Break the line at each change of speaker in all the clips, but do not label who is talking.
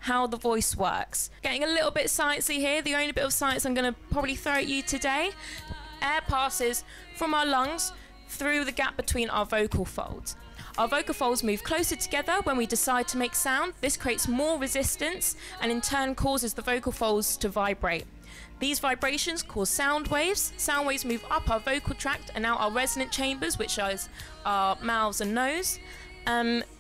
how the voice works. Getting a little bit sciencey here, the only bit of science I'm going to probably throw at you today. Air passes from our lungs through the gap between our vocal folds. Our vocal folds move closer together when we decide to make sound. This creates more resistance and in turn causes the vocal folds to vibrate. These vibrations cause sound waves. Sound waves move up our vocal tract and out our resonant chambers, which is our mouths and nose.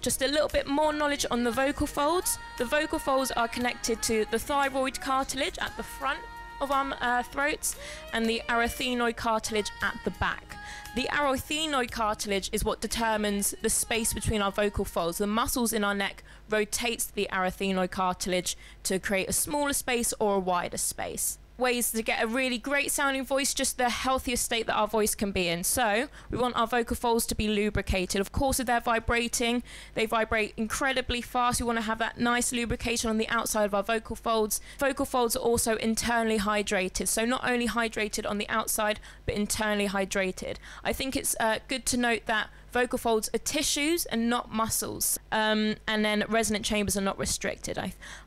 Just a little bit more knowledge on the vocal folds. The vocal folds are connected to the thyroid cartilage at the front of our throats and the arytenoid cartilage at the back. The arytenoid cartilage is what determines the space between our vocal folds. The muscles in our neck rotates the arytenoid cartilage to create a smaller space or a wider space. Ways to get a really great sounding voice, just the healthiest state that our voice can be in. So we want our vocal folds to be lubricated. Of course, if they're vibrating, they vibrate incredibly fast. We want to have that nice lubrication on the outside of our vocal folds. Vocal folds are also internally hydrated. So not only hydrated on the outside, but internally hydrated. I think it's good to note that vocal folds are tissues and not muscles, and then resonant chambers are not restricted.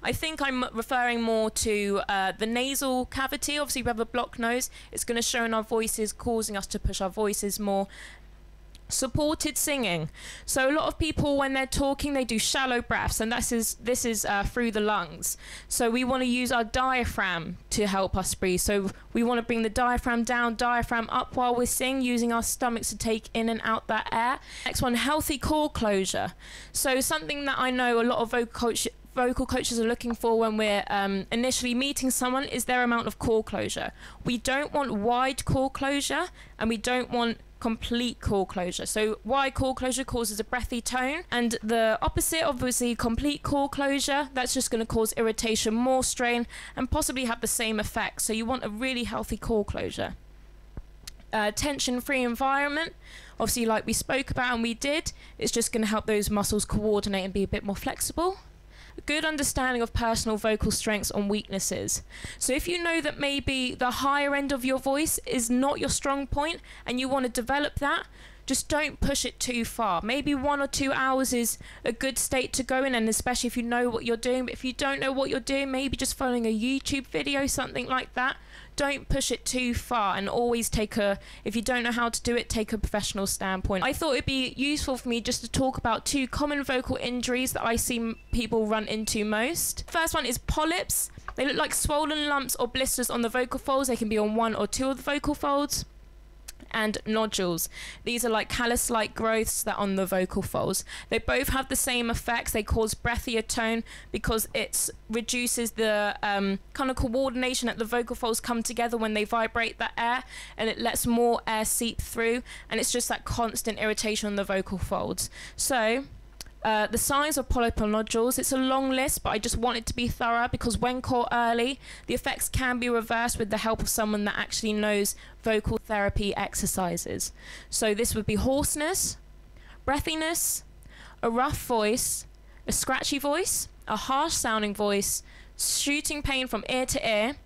I think I'm referring more to the nasal cavity. Obviously, we have a blocked nose. It's going to show in our voices, causing us to push our voices more. Supported singing. So a lot of people, when they're talking, they do shallow breaths, and this is through the lungs. So we want to use our diaphragm to help us breathe. So we want to bring the diaphragm down, diaphragm up while we sing, using our stomachs to take in and out that air. Next one, healthy core closure. So something that I know a lot of vocal coaches are looking for when we're initially meeting someone is their amount of core closure. We don't want wide core closure, and we don't want complete core closure. So wide core closure causes a breathy tone, and the opposite, obviously, complete core closure, that's just going to cause irritation, more strain, and possibly have the same effect. So you want a really healthy core closure. Tension-free environment, obviously, like we spoke about and we did, it's just going to help those muscles coordinate and be a bit more flexible. A good understanding of personal vocal strengths and weaknesses. So if you know that maybe the higher end of your voice is not your strong point and you want to develop that, just don't push it too far. Maybe 1 or 2 hours is a good state to go in, and especially if you know what you're doing. But if you don't know what you're doing, maybe just following a YouTube video, something like that. Don't push it too far, and always if you don't know how to do it, take a professional standpoint. I thought it'd be useful for me just to talk about 2 common vocal injuries that I see people run into most. First one is polyps. They look like swollen lumps or blisters on the vocal folds. They can be on 1 or 2 of the vocal folds. And nodules. These are like callus-like growths that are on the vocal folds. They both have the same effects. They cause breathier tone because it reduces the kind of coordination that the vocal folds come together when they vibrate that air, and it lets more air seep through, and it's just that constant irritation on the vocal folds. So the signs of polyp or nodules, it's a long list, but I just want it to be thorough because when caught early, the effects can be reversed with the help of someone that actually knows vocal therapy exercises. So this would be hoarseness, breathiness, a rough voice, a scratchy voice, a harsh sounding voice, shooting pain from ear to ear,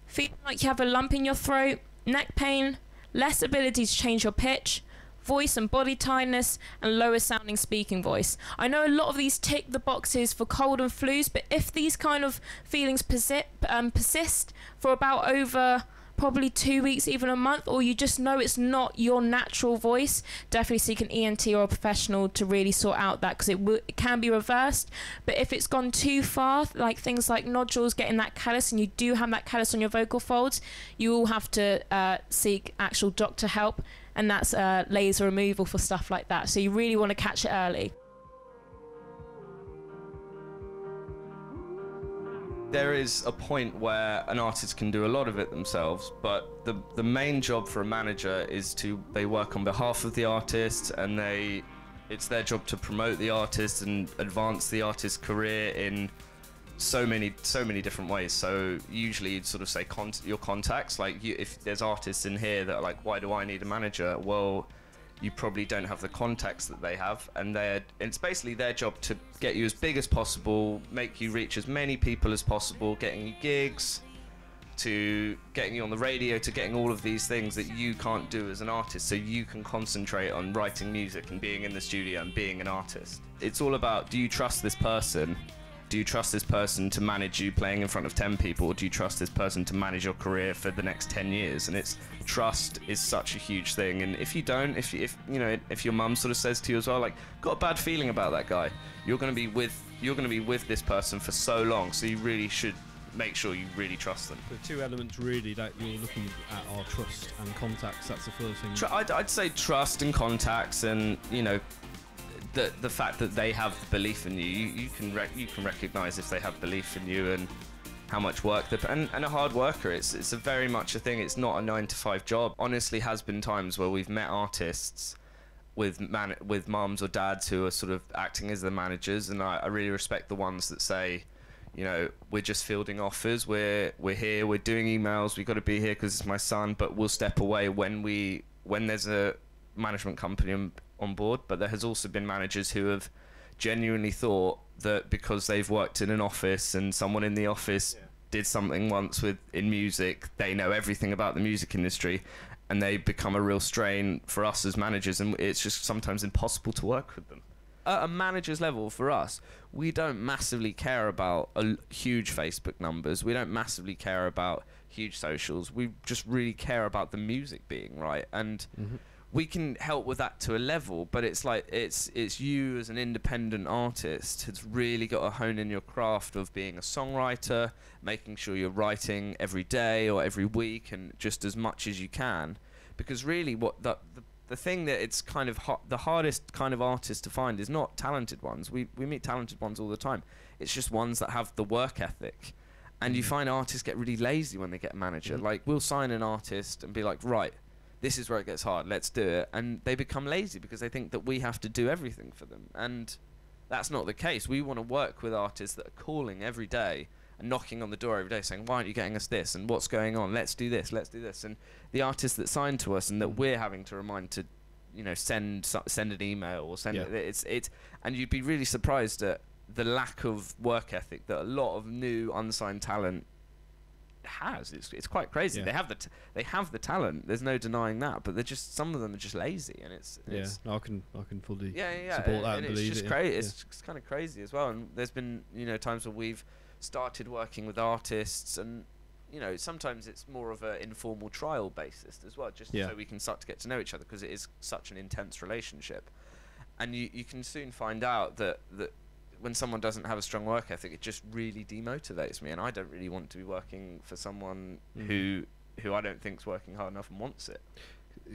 feeling like you have a lump in your throat, neck pain, less ability to change your pitch, voice and body tiredness, and lower sounding speaking voice. I know a lot of these tick the boxes for cold and flus, but if these kind of feelings persist for about over probably 2 weeks, even a month, or you just know it's not your natural voice, definitely seek an ENT or a professional to really sort out that, because it can be reversed. But if it's gone too far, like things like nodules, getting that callus, and you do have that callus on your vocal folds, you will have to seek actual doctor help, and that's laser removal for stuff like that. So you really want to catch it early.
There is a point where an artist can do a lot of it themselves, but the main job for a manager is they work on behalf of the artist, and it's their job to promote the artist and advance the artist's career in so many different ways. So usually you'd sort of say your contacts, like if there's artists in here that are like, why do I need a manager? Well, you probably don't have the contacts that they have, and it's basically their job to get you as big as possible, make you reach as many people as possible, getting you gigs, to getting you on the radio, to getting all of these things that you can't do as an artist, so you can concentrate on writing music and being in the studio and being an artist. It's all about, do you trust this person, do you trust this person to manage you playing in front of 10 people, or do you trust this person to manage your career for the next 10 years? And it's trust is such a huge thing. And if you don't, if your mum sort of says to you as well, like, got a bad feeling about that guy, you're going to be with this person for so long, so you really should make sure you really trust them.
The two elements really that you're looking at are trust and contacts. That's the first thing.
I'd say trust and contacts, and the fact that they have belief in you. You can recognise if they have belief in you and how much work they put. And a hard worker. It's a very much a thing. It's not a 9-to-5 job. Honestly, has been times where we've met artists with mums or dads who are sort of acting as the managers, and I really respect the ones that say, we're just fielding offers, we're here, we're doing emails, we've got to be here because it's my son, but we'll step away when there's a management company on board. But there has also been managers who have genuinely thought that because they've worked in an office and someone in the office did something once in music, they know everything about the music industry, and they become a real strain for us as managers, and it's just sometimes impossible to work with them. At a manager's level, for us, we don't massively care about huge Facebook numbers. We don't massively care about huge socials. We just really care about the music being right. And we can help with that to a level, but it's like it's you as an independent artist has really got to hone in your craft of being a songwriter, making sure you're writing every day or every week and just as much as you can. Because really what the thing that it's kind of the hardest kind of artist to find is not talented ones. We meet talented ones all the time. It's just ones that have the work ethic. And you find artists get really lazy when they get a manager. Like, we'll sign an artist and be like, right, this is where it gets hard, let's do it. And they become lazy because they think that we have to do everything for them. And that's not the case. We want to work with artists that are calling every day and knocking on the door every day saying, why aren't you getting us this? And what's going on? Let's do this, let's do this. And the artists that sign to us and that we're having to remind to, send an email or send it. And you'd be really surprised at the lack of work ethic that a lot of new unsigned talent has. It's quite crazy. They have the talent. There's no denying that. But they're just, some of them are just lazy, and it's
I can fully support that and
it's
believe
just
it.
Crazy. It's kind of crazy as well. And there's been times where we've started working with artists, and sometimes it's more of an informal trial basis as well, just so we can start to get to know each other, because it is such an intense relationship. And you can soon find out that when someone doesn't have a strong work ethic, it just really demotivates me, and I don't really want to be working for someone who I don't think's working hard enough and wants it.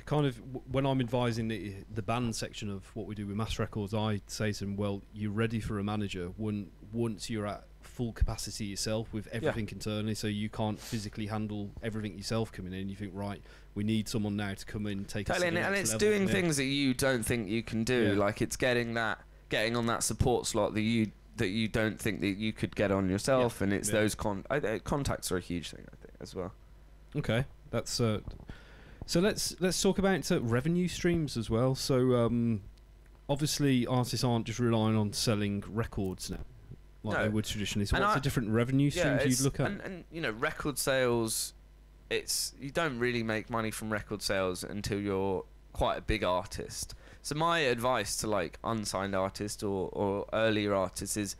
Kind of when I'm advising the band section of what we do with Mass Records, I say to them, well, you're ready for a manager once you're at full capacity yourself with everything internally, so you can't physically handle everything yourself coming in. You think, right, we need someone now to come in and take us to the next
and it's
level.
doing things that you don't think you can do. Like, it's getting on that support slot that you don't think that you could get on yourself, and it's those contacts are a huge thing, I think, as well.
Okay, that's so let's talk about revenue streams as well. So obviously artists aren't just relying on selling records now like they would traditionally. So what's the different revenue streams you'd look at?
And record sales, you don't really make money from record sales until you're quite a big artist. So my advice to like unsigned artists or earlier artists is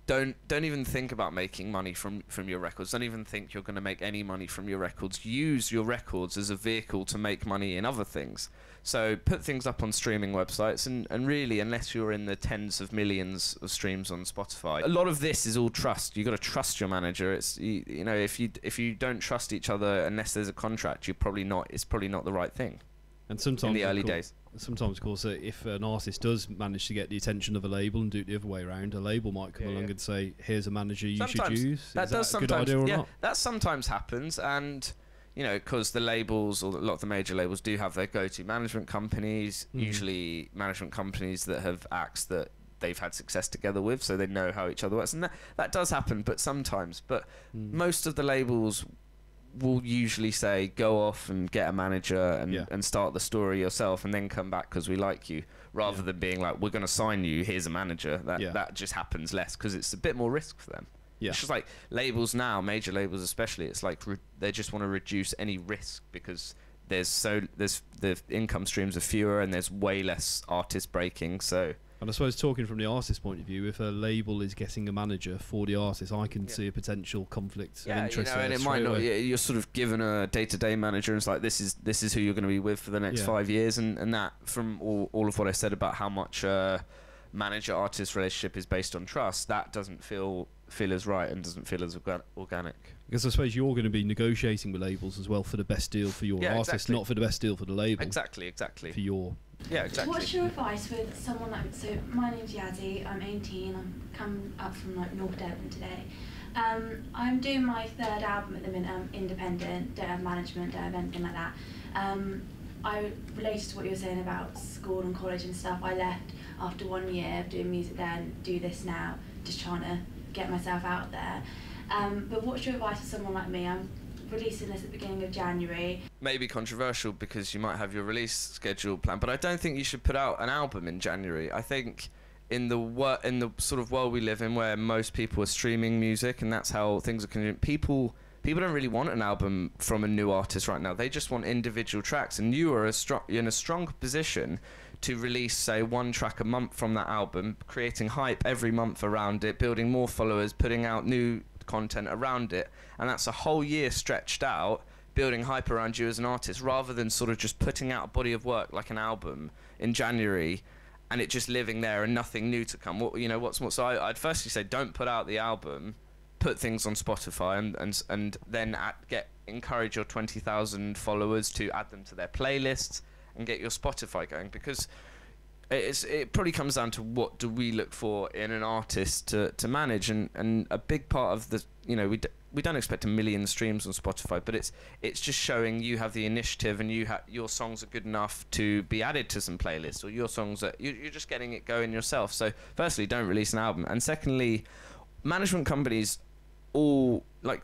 don't even think about making money from your records. Don't even think you're going to make any money from your records. Use your records as a vehicle to make money in other things. So put things up on streaming websites, and really, unless you're in the tens of millions of streams on Spotify, a lot of this is all trust. You've got to trust your manager. It's if you don't trust each other unless there's a contract, it's probably not the right thing.
And sometimes
in the early days.
Sometimes, of course, if an artist does manage to get the attention of a label and do it the other way around, a label might come along and say, "Here's a manager you should use."
That does sometimes.
A good idea or not?
That sometimes happens, and because the labels or a lot of the major labels do have their go-to management companies. Usually, management companies that have acts that they've had success together with, so they know how each other works, and that does happen. But sometimes, most of the labels will usually say, go off and get a manager and start the story yourself, and then come back because we like you, rather than being like, we're going to sign you, here's a manager. That just happens less because it's a bit more risk for them. It's just like labels now, major labels especially, it's like they just want to reduce any risk because there's the income streams are fewer and there's way less artist breaking, so
And I suppose talking from the artist's point of view, if a label is getting a manager for the artist, I can see a potential conflict of interest.
And it might not. You're sort of given a day-to-day manager, and it's like this is who you're going to be with for the next 5 years, and that from all of what I said about how much manager-artist relationship is based on trust, that doesn't feel as right and doesn't feel as organic.
Because I suppose you're going to be negotiating with labels as well for the best deal for your artist,
exactly.
not for the best deal for the label.
Exactly.
For your...
Yeah, exactly.
What's your advice with someone like... So my name's Yazzie, I'm 18, I'm come up from like North Devon today. I'm doing my third album at the minute, I'm independent, don't have management, don't have anything like that. I related to what you were saying about school and college and stuff. I left after 1 year of doing music there and do this now, just trying to get myself out there. But what's your advice for someone like me? I'm releasing this at the beginning of January.
Maybe controversial because you might have your release schedule planned, but I don't think you should put out an album in January. I think in the sort of world we live in, where most people are streaming music and that's how things are convenient, people don't really want an album from a new artist right now. They just want individual tracks, and you are in a strong position to release, say, 1 track a month from that album, creating hype every month around it, building more followers, putting out new content around it, and that's a whole year stretched out, building hype around you as an artist, rather than sort of just putting out a body of work like an album in January and it just living there and nothing new to come. What's more? So I'd firstly say don't put out the album, put things on Spotify, and then encourage your 20,000 followers to add them to their playlists and get your Spotify going, because it probably comes down to what do we look for in an artist to manage, and a big part of the we don't expect 1 million streams on Spotify, but it's just showing you have the initiative and your songs are good enough to be added to some playlists, or your songs are you're just getting it going yourself. So firstly, don't release an album, and secondly, management companies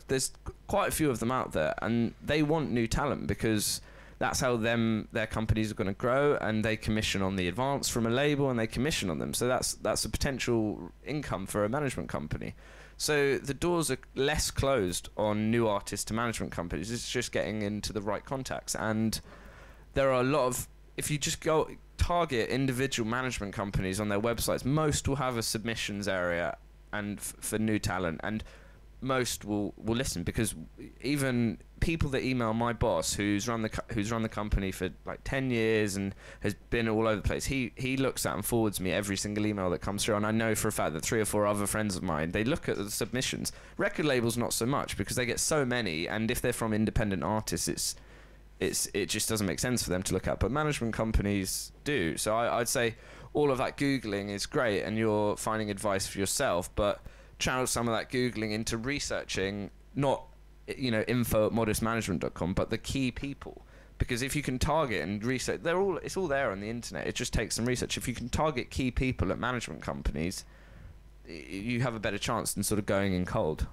there's quite a few of them out there, and they want new talent because that's how their companies are going to grow, and they commission on the advance from a label and they commission on them. So that's a potential income for a management company. So the doors are less closed on new artists to management companies. It's just getting into the right contacts. And there are a lot of, if you just go target individual management companies on their websites, most will have a submissions area and for new talent, and most will listen, because even people that email my boss, who's run the company for like 10 years and has been all over the place, he looks at and forwards me every single email that comes through, and I know for a fact that 3 or 4 other friends of mine, they look at the submissions. Record labels not so much, because they get so many, and if they're from independent artists, it just doesn't make sense for them to look at, but management companies do. So I'd say all of that Googling is great and you're finding advice for yourself, but channel some of that Googling into researching, not info@modestmanagement.com, but the key people. Because if you can target and research, it's all there on the internet. It just takes some research. If you can target key people at management companies, you have a better chance than sort of going in cold.